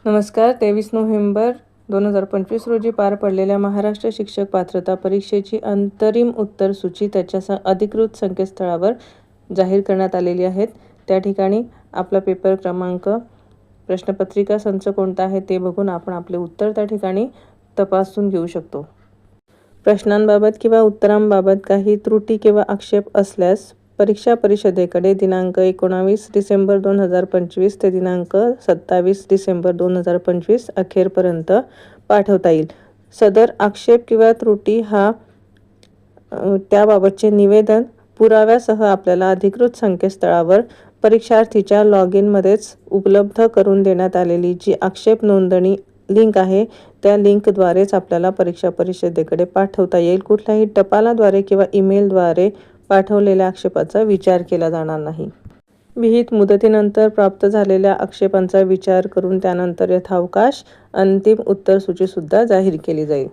नमस्कार. 23 नोव्हेंबर 2025 रोजी पार पडलेल्या महाराष्ट्र शिक्षक पात्रता परीक्षेची अंतरिम उत्तरसूची त्याच्या अधिकृत संकेतस्थळावर जाहीर करण्यात आलेली आहेत. त्या ठिकाणी आपला पेपर क्रमांक, प्रश्नपत्रिका संच कोणता आहे ते बघून आपण आपले उत्तर त्या ठिकाणी तपासून घेऊ शकतो. प्रश्नांबाबत किंवा उत्तरांबाबत काही त्रुटी किंवा आक्षेप असल्यास परीक्षा परिषदेकडे दिनांक 19 डिसेंबर 2025 ते दिनांक 27 डिसेंबर 2025 अखेरपर्यंत पाठवता येईल. सदर आक्षेप किंवा त्रुटी त्याबाबतचे निवेदन पुराव्यासह आपल्याला अधिकृत संकेतस्थळावर परीक्षार्थीच्या लॉग इनमध्येच उपलब्ध करून देण्यात आलेली जी आक्षेप नोंदणी लिंक आहे त्या लिंकद्वारेच आपल्याला परीक्षा परिषदेकडे पाठवता येईल. कुठल्याही टपालाद्वारे किंवा ईमेलद्वारे पाठवलेल्या आक्षेपाचा विचार केला जाणार नाही. विहित मुदतीनंतर प्राप्त झालेल्या आक्षेपांचा विचार करून त्यानंतर यथावकाश अंतिम उत्तरसूचीसुद्धा जाहीर केली जाईल.